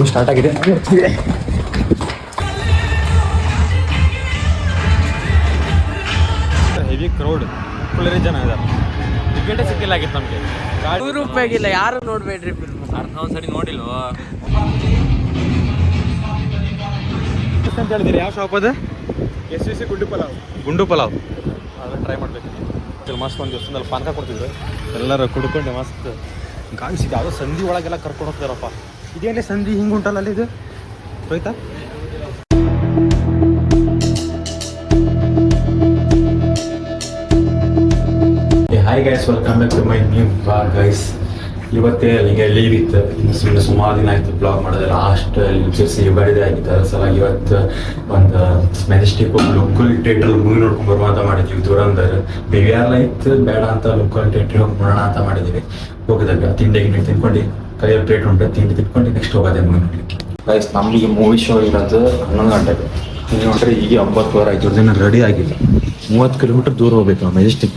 Movie start ಆಗಿದೆ. Heavy crowd, ಒಳ್ಳೆ ಜನ ಇದ್ದಾರೆ. ಟಿಕೆಟೇ ಸಿಕ್ಕಿಲ್ಲ ಆಗಿತ್ತು ನಮಗೆ. ₹100 ಯಾರು ನೋಡ್ಬೇಡ್ರಿ ಫಿಲ್ಮ್. ಒಂದ್ಸರಿ ನೋಡಿಲ್ವ ಅಂತ ಹೇಳಿದಿರಿ? ಯಾವ ಶಾಪ್ ಅದು? SVC ಗುಂಡು ಪಲಾವ್. ಅದನ್ನು ಟ್ರೈ ಮಾಡಬೇಕು. ಮಸ್ತ್ ಒಂದು ದಿವಸದಲ್ಲಿ ಪಾನಕ ಕೊಡ್ತಿದ್ರು, ಎಲ್ಲರೂ ಕುಡ್ಕೊಂಡೆ ಮಸ್ತ್. ಗಾಯ್ಸ್ ಇದು ಯಾವುದೋ ಸಂಧಿ ಒಳಗೆಲ್ಲ ಕರ್ಕೊಂಡು ಹೋಗ್ತಾರಪ್ಪ. ಇದೇನೇ ಸಂಧಿ ಹಿಂಗೆ ಉಂಟಲ್ಲ ಅಲ್ಲಿ ಇದು ಹೋಯ್ತಾ? Hi guys, welcome back to my new blog guys. ಇವತ್ತೇ ಅಲ್ಲಿಗೆ ಲೀವ್ ಇತ್ತು, ಸುಮ್ಮನೆ ಸುಮಾರು ದಿನ ಆಯಿತು ಬ್ಲಾಗ್ ಮಾಡೋದು. ಲಾಸ್ಟ್ ಯುಗಾಡಿದೆ ಆಗಿತ್ತು. ಅದ್ರ ಸಲಾಗಿ ಇವತ್ತು ಒಂದು ಮೆಜೆಸ್ಟಿಕ್ ಲೋಕಲ್ ಥಿಯೇಟ್ರಲ್ಲಿ ಮೂವಿ ನೋಡ್ಕೊಂಡು ಬರುವಂತ ಮಾಡಿದ್ವಿ. ದುರಂದರ್ PVR ಇತ್ತು, ಬೇಡ ಅಂತ ಲೋಕಲ್ ಥಿಯೇಟ್ರಿಗೆ ಹೋಗಿ ನೋಡೋಣ ಅಂತ ಮಾಡಿದ್ದೀವಿ. ಹೋಗಿದಾಗ ತಿಂಡಿ ತಿನ್ಕೊಂಡು ಕೈಯಲ್ಲಿ ಪ್ಲೇಟ್ ಉಂಟು, ತಿಂಡಿ ತಿನ್ಕೊಂಡು ನೆಕ್ಸ್ಟ್ ಹೋಗೋದೆ ಮೂವಿ ನೋಡ್ಲಿಕ್ಕೆ. ಗೈಸ್ ನಮಗೆ ಮೂವಿ ಶೋ ಇರೋದು 11 ಗಂಟೆಗೆ. ನೀವು ನೋಡ್ರಿ ಈಗ 9:15 ಆಯ್ತು. ದಿನ ರೆಡಿ ಆಗಿಲ್ಲ. 30 ಕಿಲೋಮೀಟರ್ ದೂರ ಹೋಗ್ಬೇಕು ನಾವು ಮೆಜೆಸ್ಟಿಕ್.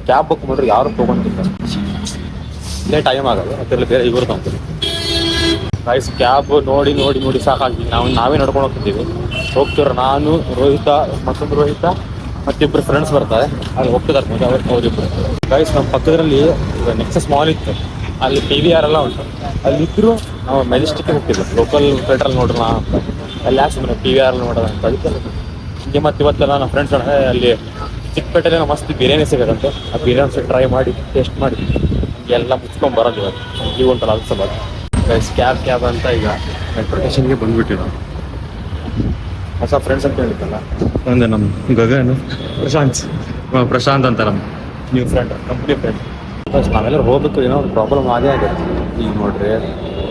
ಕ್ಯಾಬ್ ಬುಕ್ ಮಾಡ್ರಿ, ಯಾರು ತೊಗೊಂಡಿಲ್ಲ. ಇಲ್ಲೇ ಟೈಮ್ ಆಗೋದು, ಅದರಲ್ಲಿ ಬೇರೆ ಇವರು ತಗೊಂತೀವಿ. ಗೈಸ್ ಕ್ಯಾಬ್ ನೋಡಿ ಸಾಕಾಗ್ತೀವಿ. ನಾವೇ ನಡ್ಕೊಂಡು ಹೋಗ್ತಿವ್ರು. ನಾನು, ರೋಹಿತ, ಮತ್ತೊಂದು ರೋಹಿತ, ಮತ್ತಿಬ್ಬರು ಫ್ರೆಂಡ್ಸ್ ಬರ್ತಾರೆ. ಅಲ್ಲಿ ಹೋಗ್ತಿದ್ದಾರೆ ಅವರಿಬ್ಬರು. ಗೈಸ್ ನಮ್ಮ ಪಕ್ಕದಲ್ಲಿ ನೆಕ್ಸಸ್ ಮಾಲ್ ಇತ್ತು, ಅಲ್ಲಿ PVR ಎಲ್ಲ ಉಂಟು. ಅಲ್ಲಿದ್ದರೂ ನಾವು ಮೆಜೆಸ್ಟಿಕ್ಗೆ ಹೋಗ್ತಿದ್ವಿ. ಲೋಕಲ್ ಥಿಯೇಟ್ರಲ್ಲಿ ನೋಡೋಣ ಅಂತ. ಅಲ್ಲಿ ಯಾಕೆ ಸುಮ್ಮನೆ PVR ನೋಡೋಣ ಅಂತ. ಅದಕ್ಕೆ ಹಿಂಗೆ ಮತ್ತೆ ಇವತ್ತೆಲ್ಲ ನಮ್ಮ ಫ್ರೆಂಡ್ಸ್ ಅಲ್ಲಿ ಚಿಕ್ಕಪೇಟೆಲ್ಲ ಮಸ್ತ್ ಬಿರಿಯಾನಿ ಸಿಗೋದಂತೆ. ಆ ಬಿರಿಯಾನಿ ಟ್ರೈ ಮಾಡಿ ಟೇಸ್ಟ್ ಮಾಡಿ ಎಲ್ಲ ಮುಚ್ಕೊಂಡು ಬರೋದು ಇವತ್ತು. ನೀವು ಉಂಟಲ್ಲ ಅದು ಸಲ ಗೈಸ್ ಕ್ಯಾಬ್ ಅಂತ ಈಗ ಮೆಟ್ರೋ ಸ್ಟೇಷನ್ಗೆ ಬಂದ್ಬಿಟ್ಟಿವಿ ನಾವು. ಹೊಸ ಫ್ರೆಂಡ್ಸ್ ಅಂತ ಹೇಳಿದ್ದಲ್ಲ, ಒಂದು ನಮ್ಮ ಗಗನ್, ಪ್ರಶಾಂತ್ ಅಂತ ನಮ್ಮ new friend, company friend. Bus ನಾವೆಲ್ಲರೂ ಹೋಗ್ಬೇಕು, ಏನೋ ಒಂದು ಪ್ರಾಬ್ಲಮ್ ಆಗೇ ಆಗುತ್ತೆ. ಈಗ ನೋಡ್ರಿ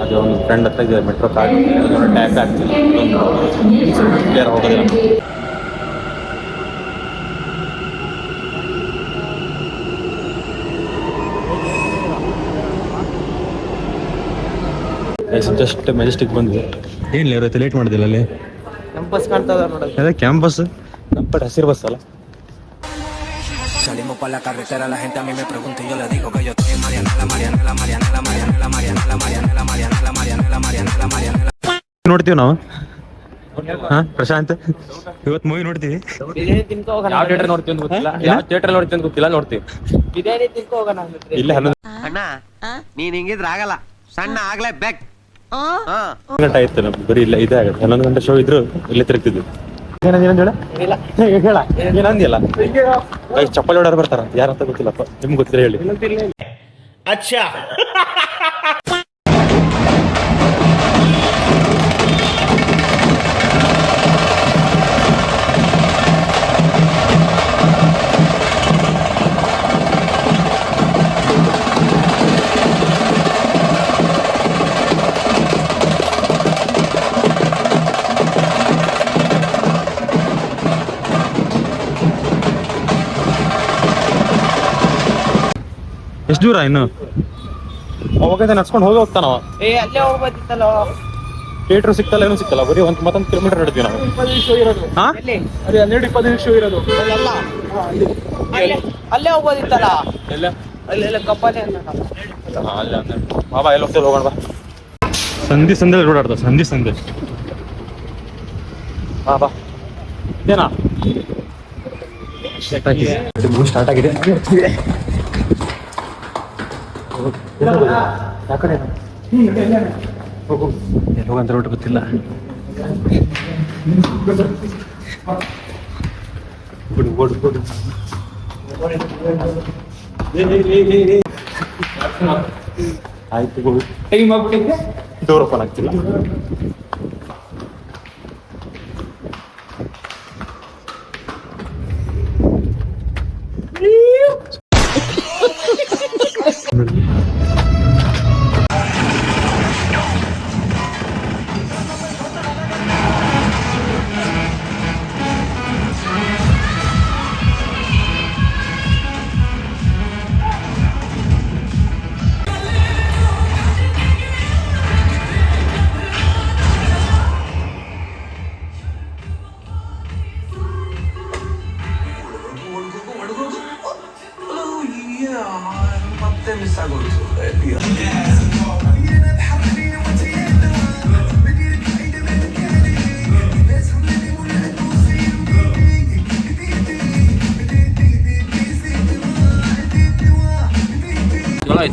ಅದೇ ಒಂದು ಫ್ರೆಂಡ್ ಹತ್ರ ಇದೆ ಮೆಟ್ರೋ ಕಾರ್ಡ್, ಟ್ಯಾಕ್ ಆಗ್ತಿಲ್ಲ, ಕ್ಲಿಯರ್ ಹೋಗೋದಿಲ್ಲ. ಜಸ್ಟ್ ಮೆಜೆಸ್ಟಿಕ್ ಬಂದ್ವಿ. ಏನಿಲ್ಲ ಇವತ್ತು ಲೇಟ್ ಮಾಡಿದಿಲ್ಲ. ಅಲ್ಲಿ ಕ್ಯಾಂಪಸ್ ಕಾಣ್ತದ ನೋಡೋದು. ಅದೇ ಕ್ಯಾಂಪಸ್, ನಮ್ಮ ಕಡೆ ಹಸಿರು ಬಸ್ ಅಲ್ಲ. Salimos pa la carretera, la gente a mí me pregunta y yo le digo que yo estoy en Marianela. ನೋಡ್ತೀವಿ ನಾವು. ಹಾ ಪ್ರಶಾಂತ್, ಇವತ್ತು ಮೂವಿ ನೋಡ್ತೀವಿ. ಬಿರಿಯಾನಿ ತಿನ್ಕೋ ಹೋಗೋಣ. ಯಾವ ಥಿಯೇಟರ್ ನೋಡ್ತೀವಿ ಅಂತ ಗೊತ್ತಿಲ್ಲ, ಯಾವ ಥಿಯೇಟರ್ ನೋಡ್ತೀವಿ ಅಂತ ಗೊತ್ತಿಲ್ಲ, ನೋಡ್ತೀವಿ. ಬಿರಿಯಾನಿ ತಿನ್ಕೋ ಹೋಗೋಣ. ಇಲ್ಲೇ 11 ಅಣ್ಣ ನೀನ್ ಹಿಂಗಿದ್ರೆ ಆಗಲ್ಲ, ಸಣ್ಣ ಆಗ್ಲೇಬೇಕು. ಗಂಟೆ ಆಯ್ತು ನಮ್ಗೆ, ಬರೀ ಇಲ್ಲ ಇದೇ ಆಗುತ್ತೆ. 11 ಗಂಟೆ ಶೋ ಇದ್ರು ಇಲ್ಲೇ ತಿರುಗ್ತಿದ್ವಿ. ಏನಂದಿಲ್ಲ ಚಪ್ಪಲಿ ಹೊಡೋರು ಬರ್ತಾರ, ಯಾರಂತ ಗೊತ್ತಿಲ್ಲಪ್ಪ. ನಿಮ್ಗೆ ಗೊತ್ತಿಲ್ಲ ಹೇಳಿ. अच्छा ಎಷ್ಟು ದೂರ ಇನ್ನು? ಅವಾಗ ನಡ್ಸ್ಕೊಂಡು ಹೋಗ್ತಾನವ. ಅಲ್ಲೇ ಹೋಗ್ಬೋದಿತ್ತಲ್ಲ. ಥಿಯೇಟರ್ ಸಿಕ್ತಲ್ಲ, ಏನೂ ಸಿಕ್ತಲ್ಲ. ಬರೀ ಮತ್ತೊಂದು ಕಿಲೋಮೀಟರ್ ನಡ್ತೀವಿ ನಾವು. 20 ಇರೋದು. ಎಲ್ಲಿ? ಅದೇ 12-20 ಇರೋದು. ಅಲ್ಲ ಅಲ್ಲೇ ಹೋಗ್ಬೋದಿತ್ತಲ್ಲ. ಎಲ್ಲ ಅಲ್ಲೆಲ್ಲ ಕಪ್ಪನೆ ಅಲ್ಲ ಬಾಬಾ, ಎಲ್ಲ ಹೋಗ್ತೇವೆ, ಹೋಗೋಣ ಬಾ. ಸಂಧಿ ಓಡಾಡ್ದ, ಸಂಧಿ ಬಾ ಇದೇನಾ ಮೂವಿ ಸ್ಟಾರ್ಟ್ ಆಗಿದೆ. ಯಾಕಡೆ ಹೋಗಂತ ರೋಡ್ ಗೊತ್ತಿಲ್ಲ. ಆಯ್ತು, ಡೋರ್ ಓಪನ್ ಆಗ್ತಿಲ್ಲ.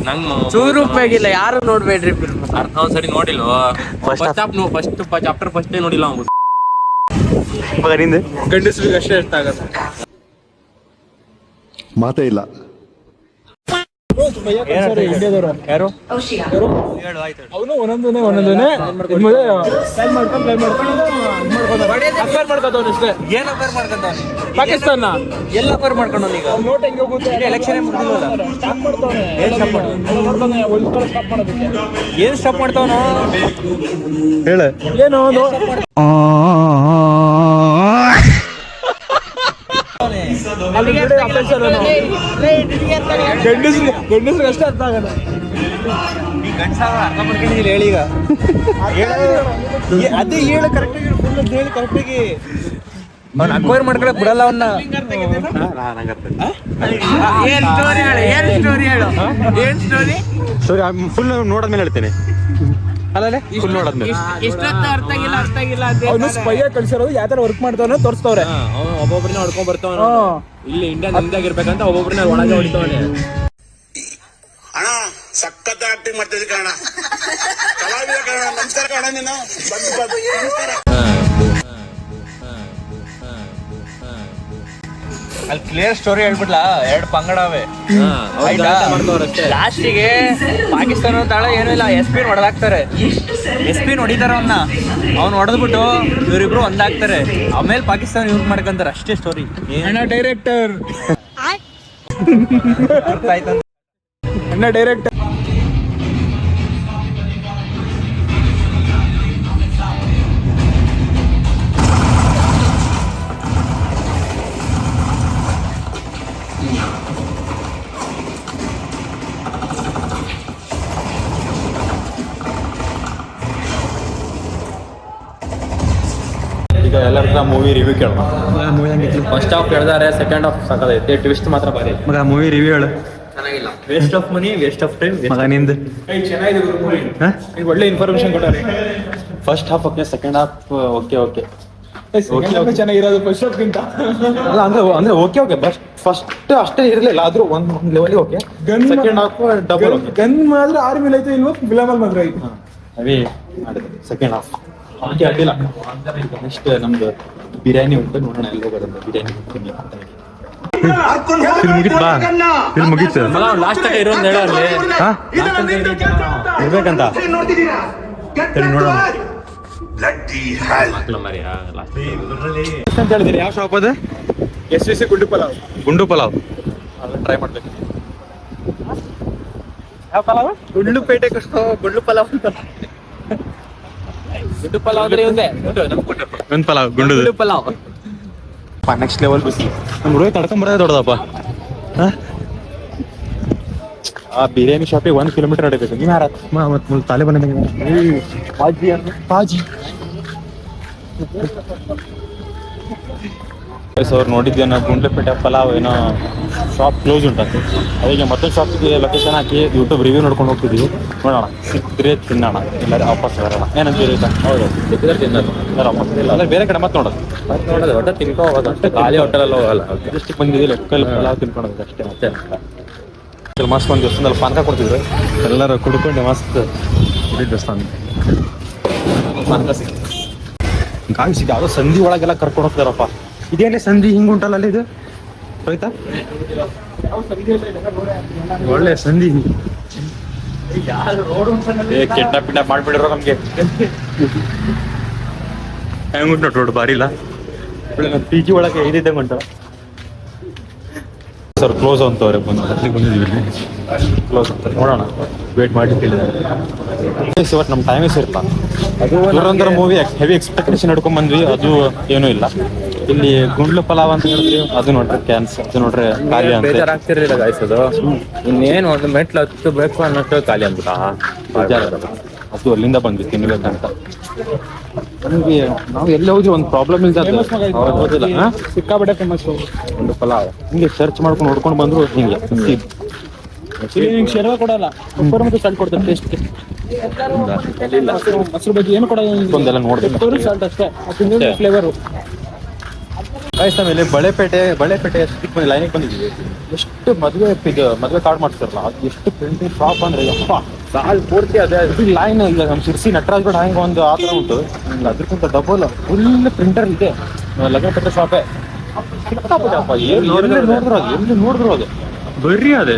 ನಂಗೆ ಚೂರು ರೂಪಾಯಿಗಿಲ್ಲ, ಯಾರು ನೋಡ್ಬೇಡ್ರಿ ಫಿಲ್ಮ್. ಒಂದ್ಸರಿ ನೋಡಿಲ್ವ First ಫಸ್ಟ್ ಚಾಪ್ಟರ್ ಫಸ್ಟೇ ನೋಡಿಲ್ಲ ಅವ್ನು. ನಿಂದೆ ಗಂಡಸ್ರಿಗೆ ಅಷ್ಟೇ ಇಷ್ಟ ಆಗತ್ತೆ. ಮಾತೇ ಇಲ್ಲ. ಇಂಡಿಯಾದವರು ಯಾರು ಅವನು ಒಂದೊಂದನೇ ಮಾಡ್ಕೋತಾವನು ಅಷ್ಟೇ. ಏನ್ ಅಫೇರ್ ಮಾಡ್ಕೊಂಡವ್ನಿ? ಪಾಕಿಸ್ತಾನ ಎಲ್ಲ ಅಫೇರ್ ಮಾಡ್ಕೊಂಡವ್ನು ಈಗ. ನೋಟ್ ಹೆಂಗೆ ಹೋಗುತ್ತೆ, ಎಲೆಕ್ಷನ್ ಸ್ಟಾಪ್ ಮಾಡ್ತಾವನೆ. ಸ್ಟಾಪ್ ಮಾಡೋದಕ್ಕೆ ಏನ್ ಸ್ಟಾಪ್ ಮಾಡ್ತಾವನು? ಹೇಳ ಏನು ಗಂಡಸ್ರಿಗೆ ಅಷ್ಟೇ ಅರ್ಥ ಆಗಲ್ಲ. ಅರ್ಥ ಮಾಡ್ಕೊಂಡಿಲ್ಲ ಹೇಳೀಗ. ಅದೇ ಹೇಳು ಕರೆಕ್ಟಾಗಿ, ಫುಲ್ ಹೇಳಿ ಕರೆಕ್ಟಾಗಿ. ಅವ್ನು ಅಕ್ವೈರ್ ಮಾಡ್ಕೊಳಕ್ ಬಿಡಲ್ಲ ಅವನ್ನ. ಏನ್ ಸ್ಟೋರಿ ಹೇಳು. ಸರಿ ಫುಲ್ ನೋಡಾದ್ಮೇಲೆ ಹೇಳ್ತೇನೆ. ಅಲ್ಲೇ ಫುಲ್ ನೋಡಾದ್ಮೇಲೆ ಇಷ್ಟೊತ್ತು ಅರ್ಥ ಆಗಿಲ್ಲ ಅವನು ಸ್ಪೈಯ ಕಳ್ಸಿರೋದು ಯಾವ ತರ ವರ್ಕ್ ಮಾಡ್ತಾವನ ತೋರಿಸ್ತವ್ರೆ. ಒಬ್ಬೊಬ್ಬರನ್ನ ಹೊಡ್ಕೊಂಡ್ ಬರ್ತಾವ. ಇಲ್ಲಿ ಇಂಡಿಯಾ ನಿಮ್ದಾಗಿರ್ಬೇಕಂತ ಒಬ್ಬೊಬ್ಬರನ್ನ ಒಳಗೆ ಹೊಡಿತಾವನೆ. ಅಣ್ಣ ಸಖತ್ ಆಕ್ಟಿಂಗ್ ಮಾಡ್ತಿದ್ದೆ ಕಣ, ಕಲಾವಿದ ಕಣ. ನಮಸ್ಕಾರ ಕಣ, ನೀನು ನಮಸ್ಕಾರ. ಅಲ್ಲಿ ಕ್ಲಿಯರ್ ಸ್ಟೋರಿ ಹೇಳ್ಬಿಡ್ಲಾ, 2 ಪಂಗಡವೇ. ಲಾಸ್ಟಿಗೆ ಪಾಕಿಸ್ತಾನ ತಾಳ ಏನೂ ಇಲ್ಲ, SP ಹೊಡೆದಾಕ್ತಾರೆ. SP ಹೊಡಿತಾರ ಅವ್ನು ಹೊಡೆದ್ಬಿಟ್ಟು ಇವರಿಬ್ರು ಒಂದಾಗ್ತಾರೆ. ಆಮೇಲೆ ಪಾಕಿಸ್ತಾನ ಯೂಸ್ ಮಾಡ್ಕೊಂತಾರೆ, ಅಷ್ಟೇ ಸ್ಟೋರಿ. ಡೈರೆಕ್ಟರ್ ಅರ್ಥ ಆಯ್ತು. ಅಣ್ಣ ಡೈರೆಕ್ಟರ್ ಈಗ ಎಲ್ಲರ ಮೂವಿ ರಿವ್ಯೂ ಕೇಳೋಣ. ಫಸ್ಟ್ ಹಾಫ್ ಹೇಳ್ದಾರೆ, ಸೆಕೆಂಡ್ ಹಾಫ್ ಸಾಕದೈತೆ, ಟ್ವಿಸ್ಟ್ ಮಾತ್ರ ಬಾರಿ. ಮಗ ಮೂವಿ ರಿವ್ಯೂ ಹೇಳು. ಚೆನ್ನಾಗಿಲ್ಲ. Waste of money, waste of time. ಮಗ ನಿಂದು ಚೆನ್ನಾಗಿದೆ, ಒಳ್ಳೆ ಇನ್ಫಾರ್ಮೇಶನ್ ಕೊಟ್ಟಾರೆ. First half okay, second half okay ಚೆನ್ನಾಗಿರೋದು ಫಸ್ಟ್ ಹಾಫ್ಗಿಂತ. ಅಲ್ಲ ಅಂದ್ರೆ ಓಕೆ ಫಸ್ಟ್ ಅಷ್ಟೇ ಇರಲಿಲ್ಲ, ಆದ್ರೂ ಒಂದ್ level okay. Second half double gun ಮಾತ್ರ ಆರ್ಮಿಲ್ ಐತೆ ಇಲ್ವೋ, ಫಿಲಮಲ್ಲಿ ಮಾತ್ರ ಐತೆ. ಅವೇ ಸೆಕೆಂಡ್ ಹಾಫ್ ಓಕೆ ಅಡ್ಡಿಲ್ಲ. ನೆಕ್ಸ್ಟ್ ನಮ್ದು ಬಿರಿಯಾನಿ ಉಂಟು, ನೋಡೋಣ ಎಲ್ಲಿ ಹೋಗೋದಂತ. ಬಿರಿಯಾನಿ ಮುಗೀತು ಲಾಸ್ಟ್ ತನಕ ಇರೋದು ಹೇಳೋ ಅಲ್ಲಿ ಇರ್ಬೇಕಂತ ನೋಡೋಣ ಅಂತ ಹೇಳಿದಿರಿ. ಯಾವ ಶಾಪ್ ಅದು? SVC ಗುಂಡು ಪಲಾವ್ ಟ್ರೈ ಮಾಡ್ಬೇಕು. ಯಾವ ಪಲಾವ್? ಗುಂಡ್ಲುಪೇಟೆ ಗುಂಡ್ಲು ಪಲಾವ್ ಅಂತ. ಗುಂಡು ಪಲಾವ್ ಅಂದ್ರೆ ಇವಂದೆ ಒಂದು ಪಲಾವ್ ಗುಂಡು ಗುಂಡು ಪಲಾವ್. ನೆಕ್ಸ್ಟ್ ಲೆವೆಲ್ ಬಿಸಿ. ನಮ್ಮ ರೋಹಿತ್ ತಡ್ಕೊಂಬರೋದೇ ದೊಡ್ಡದಪ್ಪ. ಆ ಬಿರಿಯಾನಿ ಶಾಪಿಗೆ 1 ಕಿಲೋಮೀಟರ್ ನಡೀಬೇಕು. ನೀವು ಯಾರ ಮತ್ತೆ ತಾಲೆ ಪಾಜಿ ಅವ್ರು ನೋಡಿದ್ದೇನೋ ಗುಂಡ್ಲುಪೇಟೆ ಪಲಾವ್ ಏನೋ ಶಾಪ್ ಕ್ಲೋಸ್ ಉಂಟಂತೆ. ಅದಕ್ಕೆ ಮತ್ತೊಂದು ಶಾಪಿಗೆ ಲೊಕೇಶನ್ ಹಾಕಿ ಯೂಟ್ಯೂಬ್ ರಿವ್ಯೂ ನೋಡ್ಕೊಂಡು ಹೋಗ್ತಿದ್ವಿ. ನೋಡೋಣ, ಸಿಕ್ಕಿದ್ರೆ ತಿನ್ನೋಣ, ಎಲ್ಲರೂ ವಾಪಸ್ ಬರೋಣ. ಏನಂತೀರಿ? ಹೌದು, ಸಿಕ್ಕಿದ್ರೆ ತಿನ್ನೋದು, ವಾಪಸ್ ಇಲ್ಲ ಅಂದ್ರೆ ಬೇರೆ ಕಡೆ ಮತ್ತೆ ನೋಡೋದು ಹೊಟ್ಟೆ ತಿನ್ಕೊ ಹೋಗೋದು ಅಷ್ಟೇ. ಖಾಲಿ ಹೋಟೆಲಲ್ಲಿ ಹೋಗಲ್ಲ. ಎಷ್ಟು ಬಂದಿದೆ ಲೆಕ್ಕಲ್ಲಿ ಪಲಾವ್ ತಿನ್ಕೊಳೋದು ಅಷ್ಟೇ. ಮತ್ತೆ ಮಸ್ತ್ ಒಂದು ದಿವಸದಲ್ಲಿ ಪಾನಕ ಕೊಡ್ತಿದ್ರು, ಎಲ್ಲರೂ ಕುಡ್ಕೊಂಡು ಮಸ್ತ್ ದೇವಸ್ಥಾನ ಪಾನಕ ಸಿಕ್ತು. ಯಾವುದೋ ಸಂಧಿ ಒಳಗೆಲ್ಲ ಕರ್ಕೊಂಡು ಹೋಗ್ತಾರಪ್ಪ. ಇದೇನೇ ಸಂಧಿ ಹಿಂಗ್ ಉಂಟಲ್ಲ ಅಲ್ಲಿ, ಇದು ಆಯ್ತಾ? ಒಳ್ಳೆ ಸಂಧಿ. ಕಿಡ್ನಾಪ್ ಮಾಡ್ಬಿಡಿರೋ ನಮ್ಗೆ. ಹೆಂಗ್ ಉಂಟು ರೋಡ್ ಬಾರಿ ಇಲ್ಲ. PG ಒಳಗೆ ಇದ್ದಂಗೆ ಉಂಟು ಸರ್. ಕ್ಲೋಸ್ ಅಂತವ್ರೆ, ಬಂದಿದ್ದೀವಿ ಕ್ಲೋಸ್ ಅಂತ. ನೋಡೋಣ, ವೇಟ್ ಮಾಡಿ ಕೇಳಿದ್ದಾರೆ. ಇವತ್ತು ನಮ್ಮ ಟೈಮೇ ಸೇರಿಲ್ಲ. ಅದು ದುರಂಧರ ಮೂವಿ ಹೆವಿ ಎಕ್ಸ್ಪೆಕ್ಟೇಷನ್ ಹಿಡ್ಕೊಂಡ್ ಬಂದ್ವಿ, ಅದು ಏನೂ ಇಲ್ಲ. ಇಲ್ಲಿ ಗುಂಡ್ಲು ಪಲಾವ್ ಅಂತ ಹೇಳಿದ್ರಿ, ಅದು ನೋಡ್ರಿ ಕ್ಯಾನ್ಸರ್, ಅದು ನೋಡ್ರಿ ಖಾಲಿ ಅಂತ. ಬೇಜಾರಾಗ್ತಿರ್ಲಿಲ್ಲ ಗಾಯ್ಸೋದು. ಇನ್ನೇನು ಒಂದು ಮೆಟ್ಲು ಹತ್ತು ಬೇಕು ಅನ್ನೋಷ್ಟು ಖಾಲಿ ಅಂದ್ಬಿಟ್ಟ. ಅದು ಅಲ್ಲಿಂದ ಬಂದ್ವಿ ತಿನ್ಬೇಕಂತ. ನಮಗೆ ನಾವು ಎಲ್ಲಿ ಹೋದ್ವಿ ಒಂದು ಪ್ರಾಬ್ಲಮ್ ಇಲ್ದಿಲ್ಲ. ಸಿಕ್ಕಾಬಟ್ಟೆ ಫೇಮಸ್ ಗುಂಡು ಪಲಾವ್ ಹಿಂಗೆ ಸರ್ಚ್ ಮಾಡ್ಕೊಂಡು ನೋಡ್ಕೊಂಡು ಬಂದ್ರು. ಹಿಂಗೆ ಶೇರ್ವ ಕೊಡಲ್ಲ, ಉಪ್ಪರ್ ಮತ್ತು ಸಾಲ್ಟ್ ಕೊಡ್ತಾರೆ ಟೇಸ್ಟ್ಗೆ. ಮೊಸರು ಬಜ್ಜಿ ಏನು ಕೊಡಲ್ಲ, ಒಂದೆಲ್ಲ ನೋಡ್ಬೇಕು, ಸಾಲ್ಟ್ ಅಷ್ಟೇ. ಫ್ಲೇವರು ಕಾಯಿಸ್ತಾ ಮೇಲೆ ಬಳೆಪೇಟೆ ಲೈನಿಗೆ ಬಂದಿದ್ದೀವಿ. ಎಷ್ಟು ಮದುವೆ ಕಾರ್ಡ್ ಮಾಡ್ತಿರಲ್ಲ ಅದು ಎಷ್ಟು ಪ್ರಿಂಟಿಂಗ್ ಶಾಪ್ ಅಂದ್ರೆ ಯಪ್ಪ ಸಾಲ್ ಪೂರ್ತಿ ಅದೇ ಲೈನ್. ಈಗ ನಮ್ಮ ಶಿರ್ಸಿ ನಟರಾಜ್ ಗಡ ಹೆಂಗೆ ಒಂದು ಆ ಥರ ಉಂಟು, ಅದಕ್ಕಿಂತ ಡಬಲ್ ಫುಲ್ ಪ್ರಿಂಟರ್ ಇದೆ ಲಗ್ನ ಪತ್ರ ಶಾಪೇ. ಸಿಕ್ಕಾಪಟ್ಟೆಪ್ಪ ಎಲ್ಲಿ ನೋಡಿದ್ರು ಅದು ಬರ್ರಿ ಅದೇ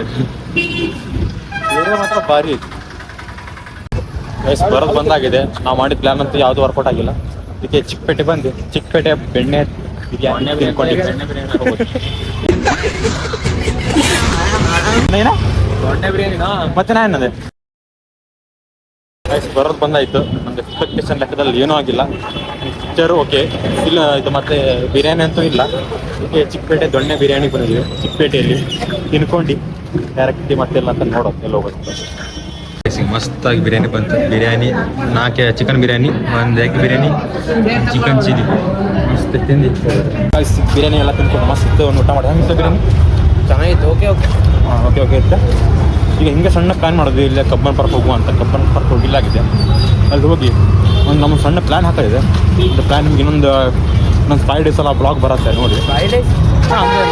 ಬೇರೆ ಮಾತ್ರ ಭಾರಿ ಐತಿ. ಬರೋದು ಬಂದಾಗಿದೆ. ನಾವು ಮಾಡಿದ ಪ್ಲಾನ್ ಅಂತೂ ಯಾವುದು ವರ್ಕೌಟ್ ಆಗಿಲ್ಲ. ಅದಕ್ಕೆ ಚಿಕ್ಕಪೇಟೆ ಬೆಣ್ಣೆ ಬಿರಿಯಾನಿ ಮತ್ತೆ ನಾನದೆ ಬರೋದು ಬಂದಾಯ್ತು. ನಮ್ದು ಎಕ್ಸ್ಪೆಕ್ಟೇಷನ್ ಲೆಕ್ಕದಲ್ಲಿ ಏನೂ ಆಗಿಲ್ಲ. ಪಿಕ್ಚರು ಓಕೆ ಇಲ್ಲ, ಇದು ಮತ್ತೆ ಬಿರಿಯಾನಿ ಅಂತೂ ಇಲ್ಲ. ಅದಕ್ಕೆ ಚಿಕ್ಕಪೇಟೆ ದೊಣ್ಣೆ ಬಿರಿಯಾನಿ ಬಂದಿದ್ದೀವಿ. ಚಿಕ್ಕಪೇಟೆಯಲ್ಲಿ ತಿನ್ಕೊಂಡು ಡೈರೆಕ್ಟ್ ಮತ್ತೆಲ್ಲ ಅಂತ ನೋಡೋದು ಎಲ್ಲ ಹೋಗೋದು. ಮಸ್ತಾಗಿ ಬಿರಿಯಾನಿ ಬಂತು. Biryani 4 chicken biryani, 1 egg biryani, chicken chilli ಮಸ್ತ್ ತಿಂದು ಬಿರಿಯಾನಿ ಎಲ್ಲ ತಿನ್ಕೊಂಡು ಮಸ್ತ್ ಒಂದು ಊಟ ಮಾಡಿ. ಹಂಗಿತ್ತು ಬಿರಿಯಾನಿ ಚೆನ್ನಾಗಿತ್ತು. ಓಕೆ ಇತ್ತು. ಈಗ ಹಿಂಗೆ ಸಣ್ಣ ಪ್ಲ್ಯಾನ್ ಮಾಡೋದು ಇಲ್ಲೇ ಕಬ್ಬನ್ ಪಾರ್ಕ್ ಹೋಗುವ ಅಂತ. ಕಬ್ಬನ್ ಪಾರ್ಕ್ ಹೋಗಿಲ್ಲಾಗಿದೆ. ಅಲ್ಲಿ ಹೋಗಿ ಒಂದು ನಮ್ಮ ಸಣ್ಣ ಪ್ಲ್ಯಾನ್ ಹಾಕಿದೆ. ಒಂದು ಪ್ಲ್ಯಾನ್ ನಿಮ್ಗೆ ಇನ್ನೊಂದು 5 ಡೇಸ್ ಎಲ್ಲ ಬ್ಲಾಗ್ ಬರುತ್ತೆ ನೋಡಿ. 5 days ಅಂದರೆ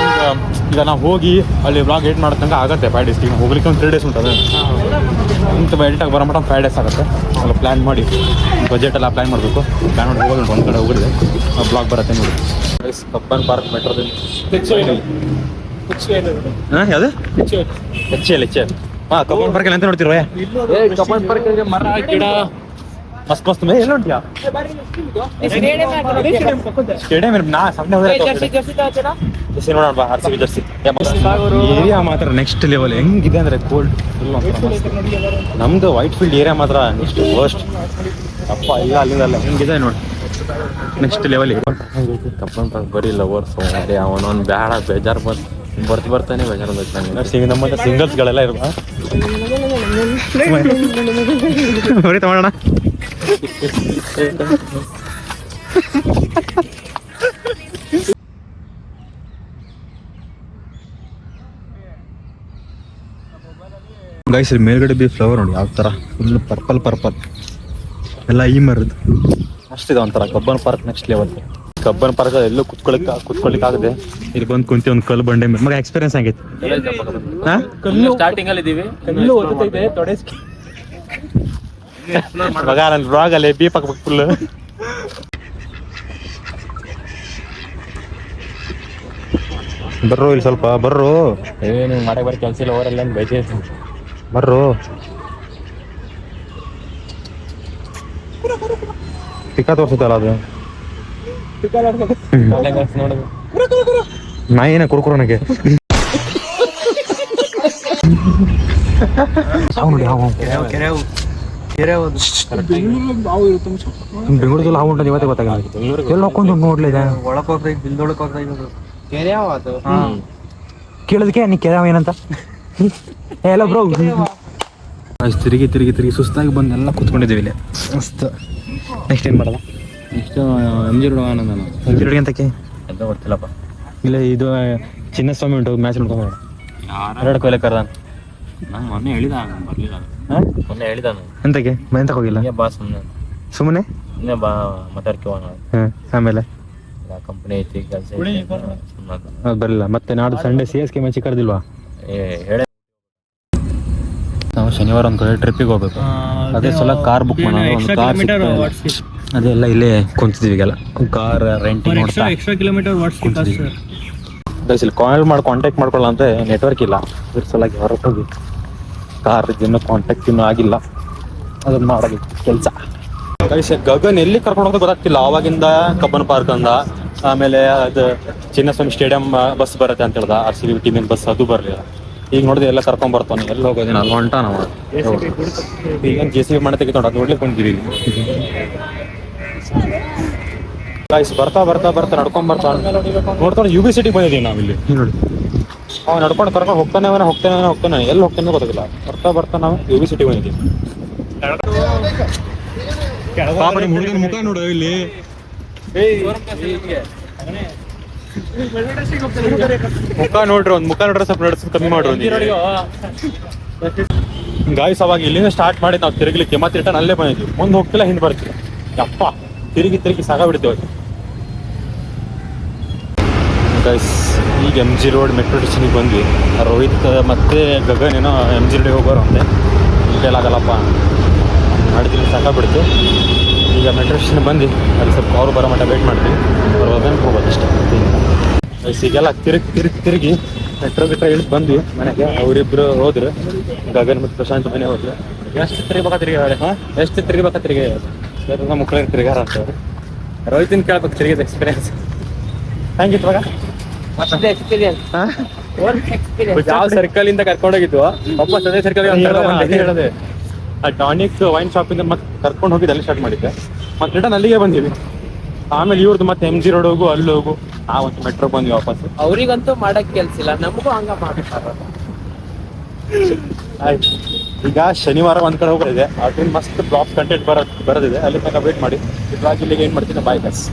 ಈಗ ನಾವು ಹೋಗಿ ಅಲ್ಲಿ ಬ್ಲಾಗ್ ಎಡಿಟ್ ಮಾಡೋದಂಗೆ ಆಗುತ್ತೆ 5 ಡೇಸ್. ಈಗ ಹೋಗ್ಲಿಕ್ಕೆ ಒಂದು 3 ಡೇಸ್ ಉಂಟದೆ. ಇಂಥ ಎಡಿಟಾಗಿ ಬರೋ ಮಟ್ಟ 5 ಡೇಸ್ ಆಗುತ್ತೆ. ಅಲ್ಲ ಪ್ಲ್ಯಾನ್ ಮಾಡಿ ಬಜೆಟ್ ಎಲ್ಲ ಪ್ಲ್ಯಾನ್ ಮಾಡಬೇಕು. ಪ್ಲ್ಯಾನ್ ಮಾಡಿ ಹೋಗೋದು ಒಂದು ಕಡೆ ಹೋಗಿದ್ರೆ ಬ್ಲಾಗ್ ಬರುತ್ತೆ ನೋಡಿ. ಕಬ್ಬನ್ ಪಾರ್ಕ್ ಮೆಟ್ರೋದಲ್ಲಿ ಹಾಂ ಯಾವುದು ಹೆಚ್ಚೆ ಹಾಂ ಕಬ್ಬನ್ ಪಾರ್ಕಲ್ಲಿ ಅಂತ ನೋಡ್ತಿರುವ ಕಬ್ಬನ್ ಪಾರ್ಕ್ ಮರ ಗಿಡ ಮಸ್ತ್ ಎಲ್ಲ ಉಂಟ್ಯಾ ಸ್ಟೇಡಿಯಂ ನಾ ಸಣ್ಣ ನೋಡೋಣ ಬಾ. RCB ಜರ್ಸಿ ಏರಿಯಾ ಮಾತ್ರ ನೆಕ್ಸ್ಟ್ ಲೆವೆಲ್. ಹೆಂಗಿದೆ ಅಂದರೆ ಕೋಲ್ಡ್ ಫುಲ್. ನಮ್ದು ವೈಟ್ ಫೀಲ್ಡ್ ಏರಿಯಾ ಮಾತ್ರ ನೆಕ್ಸ್ಟ್ ವರ್ಸ್ಟ್ ಅಪ್ಪ. ಇಲ್ಲ ಅಲ್ಲಿಂದಲ್ಲ ಹೆಂಗಿದೆ ನೋಡಿ ನೆಕ್ಸ್ಟ್ ಲೆವೆಲ್. ಕಬ್ಬನ್ ಪಾರ್ಕ್ ಬರೀ ಲವರ್ಸ್ ಅದೇ ಅವನೊಂದು ಬೇಡ ಬೇಜಾರು ಬರ್ತಾನೆ ಬೇಜಾರು ನಂಗೆ. ನಮ್ಮ ಸಿಂಗಲ್ಸ್ಗಳೆಲ್ಲ ಇರುವ ಬರೀ ತಗೊಳ್ಳೋಣ. ಗೈಸ್ ಮೇಲ್ಗಡೆ ಬಿ ಫ್ಲವರ್ ನೋಡಿ ಯಾವ ಥರ ಫುಲ್ ಪರ್ಪಲ್ ಎಲ್ಲ ಈ ಮರದ್ದು ಅಷ್ಟಿದೆ ಒಂಥರ. Cubbon park next level. Cubbon park ಎಲ್ಲೂ ಕುತ್ಕೊಳ್ಳಿಕ್ಕೆ ಆಗದೆ. ಇಲ್ಲಿ ಬಂದು ಕುಂತಿ ಒಂದು ಕಲ್ಲು ಬಂಡೆ ಮಗ ಎಕ್ಸ್ಪೀರಿಯನ್ಸ್ ಆಗೈತಿ. ಸ್ಟಾರ್ಟಿಂಗ್ ಅಲ್ಲಿ ಇದೀವಿ. ಮಗ ನನ್ನ ಬ್ಲಾಗ್ ಅಲ್ಲಿ ಬೀಪ್ ಹಾಕ್ಬೇಕು ಫುಲ್. ಬರ್ರೋ ಇಲ್ಲಿ ಸ್ವಲ್ಪ ಬರ್ರೋ. ಏನು ಮಾಡಕ್ಕೆ ಬರೀ ಕೆಲಸ ಇಲ್ಲ ಅವರೆಲ್ಲ ಬೈತಿ ಬರ್ರೋ. ಪಿಕ್ಕ ತೋರಿಸುತ್ತಲ್ಲ ಅದು ನೋಡೋದು. ನಾ ಏನ ಕುರ್ಕುರು ನನಗೆ ಬೆಂಗಳೂರಲ್ಲಿ ಹಾವು ಉಂಟು ಇವತ್ತೇ ಗೊತ್ತಾಗಲ್ಲ. ಎಲ್ಲ ಹಾಕೊಂಡು ನೋಡ್ಲಿದೆ ಕೇಳೋದಕ್ಕೆ ನೀ ಕೆರೆ ಏನಂತ ಎಲ್ಲ ಬ್ರೋ. ತಿರುಗಿ ಸುಸ್ತಾಗಿ ಬಂದು ಎಲ್ಲ ಕುತ್ಕೊಂಡಿದ್ದೀವಿ ಇಲ್ಲಿ ಮಸ್ತ್. ನೆಕ್ಸ್ಟ್ ಏನು ಮಾಡೋಣ? ಇಷ್ಟು MG ರೋಡ್ ನಾನು MG ರೋಡ್ಗೆ ಅಂತಕ್ಕೆ ಎಲ್ಲ ಗೊತ್ತಿಲ್ಲಪ್ಪ. ಇಲ್ಲ ಇದು ಚಿನ್ನಸ್ವಾಮಿ ಉಂಟು ಮ್ಯಾಚ್ ನೋಡ್ಕೊಂಡು ಎರಡು ಕೊಯ್ಲೆ ಕರ್ದಾನ. ನಾನು ಮೊನ್ನೆ ಹೇಳಿದ ಬರಲಿಲ್ಲ. ಮೊನ್ನೆ ಹೇಳಿದ ಎಂತಕ್ಕೆ ಎಂತಕ್ಕೆ ಹೋಗಿಲ್ಲ? ಬಾ ಸುಮ್ಮನೆ ಬಾ ಮಾತಾಡ್ಕೋ. ಆಮೇಲೆ ಕಂಪ್ನಿ ಐತಿ ಕೆಲಸ ಬರಲಿಲ್ಲ. ಮತ್ತೆ ನಾಡು ಸಂಡೇ CSK ಮ್ಯಾಚ್ ಕರೆದಿಲ್ವಾ? ಹೇಳ ನಾವು ಶನಿವಾರ ಒಂದು ಕಡೆ ಟ್ರಿಪ್ಪಿಗೆ ಹೋಗ್ಬೇಕು. ಅದೇ ಸಲ ಕಾರ್ ಬುಕ್ ಮಾಡೋಣ. ಒಂದು ಕಾರ್ ಅದೆಲ್ಲ ಇಲ್ಲೇ ಕುಂತಿದ್ದೀವಿ. ಈಗೆಲ್ಲ ಕಾರ್ ರೆಂಟಿಂಗ್ ನೋಡ್ತಾ ಎಕ್ಸ್ಟ್ರಾ ಕಿಲೋಮೀಟರ್ ಇಲ್ಲಿ ಕಾಲ್ ಮಾಡಿ ಕಾಂಟ್ಯಾಕ್ಟ್ ಮಾಡ್ಕೊಳ್ಳ ಅಂತ ನೆಟ್ವರ್ಕ್ ಇಲ್ಲ. ಅದ್ರ ಸಲಾಗಿ ಹೊರಟೋಗಿ ಕಾರ್ ಇನ್ನೂ ಕಾಂಟ್ಯಾಕ್ಟ್ ಇನ್ನೂ ಆಗಿಲ್ಲ. ಅದನ್ನ ಮಾಡೋದು ಕೆಲಸ. ಗಗನ್ ಎಲ್ಲಿ ಕರ್ಕೊಂಡು ಹೋಗೋದು ಗೊತ್ತಾಗ್ತಿಲ್ಲ. ಆವಾಗಿಂದ ಕಬ್ಬನ್ ಪಾರ್ಕ್ ಅಂದ, ಆಮೇಲೆ ಅದು ಚಿನ್ನಸ್ವಾಮಿ ಸ್ಟೇಡಿಯಂ ಬಸ್ ಬರುತ್ತೆ ಅಂತ ಹೇಳ್ದ. RCB ಟೀಮಿನ ಬಸ್ ಅದು ಬರಲಿಲ್ಲ. ಈಗ ನೋಡಿದ್ರೆ ಎಲ್ಲ ಕರ್ಕೊಂಡ್ ಬರ್ತಾನೆ. ಎಲ್ಲಿ ಹೋಗೋದಿನ ಅಲ್ಲಿ ಹೊಂಟ ನಾವು ಈಗ JCB ಮಾಡಿ ತೆಗಿತೊಂಡು ಅದು ನೋಡ್ಲಿಕ್ಕೆ ಬಂದಿದ್ದೀವಿ. ಬರ್ತಾ ನಡ್ಕೊಂಡ್ ಬರ್ತಾನೆ ನೋಡ್ಕೊಂಡು UB ಸಿಟಿಗೆ ಬಂದಿದ್ದೀವಿ ನಾವು ಇಲ್ಲಿ ನೋಡಿ. ಅವ್ನು ನಡ್ಕೊಂಡು ಕರ್ಕೊಂಡು ಹೋಗ್ತಾನೆ ಎಲ್ಲಿ ಹೋಗ್ತಾನೆ ಗೊತ್ತಾಗಿಲ್ಲ. ಬರ್ತಾ ನಾವು UB ಸಿಟಿಗೆ ಬಂದಿದ್ದೀವಿ. ಪಾಪ ನಿಮ್ಮ ಹುಡುಗನ ಮುಖ ನೋಡು ಇಲ್ಲಿ. ಮುಖ ನೋಡ್ರಿ ಸ್ವಲ್ಪ ನಡ್ಸೋದು ಕಮ್ಮಿ ಮಾಡ್ರಿ. ಗಾಯ್ಸ್ ಅವಾಗ ಇಲ್ಲಿಂದ ಸ್ಟಾರ್ಟ್ ಮಾಡಿ ನಾವು ತಿರುಗಲಿಕ್ಕೆ ಮತ್ತೆ ರಿಟರ್ನ್ ಅಲ್ಲೇ ಬಂದಿದ್ವಿ. ಮುಂದೆ ಹೋಗ್ತಿಲ್ಲ ಹಿಂದೆ ಬರ್ತೀವಿ. ಯಪ್ಪ ತಿರುಗಿ ಸಾಗ ಬಿಡ್ತೀವಿ. ಗೈಸ್ ಈಗ ಎಮ್ ಜಿ ರೋಡ್ ಮೆಟ್ರೋ ಸ್ಟೇಷನಿಗೆ ಬಂದ್ವಿ. ರೋಹಿತ್ ಮತ್ತೆ ಗಗನ್ ಏನೋ ಎಮ್ ಜಿ ರೋಡಿಗೆ ಹೋಗೋರು ಅಂತೆ. ಈಗೆಲ್ಲಾಗಲ್ಲಪ್ಪ ಮಾಡಿದ್ರೆ ಸಾಕಾಗ್ಬಿಡ್ತು. ಈಗ ಮೆಟ್ರೋ ಸ್ಟೇಷನ್ ಬಂದು ಅಲ್ಲಿ ಸ್ವಲ್ಪ ಅವ್ರು ಬರೋ ಮಟ್ಟ ವೇಟ್ ಮಾಡ್ತೀವಿ. ಅವ್ರು ಹೋಗಂಗೆ ಹೋಗೋದು ಅಷ್ಟೇ. ಗೈಸ್ ಈಗೆಲ್ಲ ತಿರುಗಿ ಮೆಟ್ರೋ ಇಳಿದು ಬಂದ್ವಿ ಮನೆಗೆ. ಅವರಿಬ್ರು ಹೋದ್ರು, ಗಗನ್ ಮತ್ತು ಪ್ರಶಾಂತ್ ಮನೆ ಹೋದ್ರು. ಎಷ್ಟು ತಿರುಗಬೇಕಾ ತಿರುಗಿ ಹಾಂ ಎಷ್ಟು ತಿರುಗಬೇಕಾ ತಿರುಗಿ ಮುಕ್ಕಳ ತಿರುಗಾರ ಅಂತವ್ರು. ರೋಹಿತಿನ ಕೇಳ್ಬೇಕು ತಿರುಗಿದ ಎಕ್ಸ್ಪೀರಿಯನ್ಸ್ ಹೆಂಗಿತ್ತು ಇವಾಗ? ಯಾವ ಸರ್ಕಲ್ ಇಂದ ಕರ್ಕೊಂಡೋಗಿದ್ವು ವಾಪಸ್ ಅದೇ ಸರ್ಕಲ್ ಹೇಳದೆ. ಆ ಟಾನಿಕ್ ವೈನ್ ಶಾಪ್ ಇಂದ ಮತ್ತೆ ಕರ್ಕೊಂಡು ಹೋಗಿದ್ದು ಅಲ್ಲಿ ಸ್ಟಾರ್ಟ್ ಮಾಡಿದ್ದೆ. ಮತ್ತೆ ರಿಟರ್ನ್ ಅಲ್ಲಿಗೆ ಬಂದೀವಿ. ಆಮೇಲೆ ಇವ್ರದ್ದು ಮತ್ತೆ ಎಮ್ ಜಿ ರೋಡ್ ಹೋಗು ಅಲ್ಲಿ ಹೋಗು ನಾವಂತೂ ಮೆಟ್ರೋ ಬಂದ್ವಿ ವಾಪಸ್. ಅವ್ರಿಗಂತೂ ಮಾಡಕ್ ಕೆಲ್ಸಿಲ್ಲ, ನಮಗೂ ಹಂಗ ಮಾಡ್ತಾರ. ಆಯ್ತು ಈಗ ಶನಿವಾರ ಒಂದ್ ಕಡೆ ಹೋಗೋದಿದೆ. ಅದ್ರಿಂದ ಮಸ್ತ್ ಬ್ಲಾಗ್ ಕಂಟೆಂಟ್ ಬರೋದಿದೆ. ಅಲ್ಲಿ ತನಕ ವೇಟ್ ಮಾಡಿ. ಇವಾಗ ಇಲ್ಲಿಗೆ ಏನ್ ಮಾಡ್ತೀನಿ, ಬಾಯ್ ಗೈಸ್.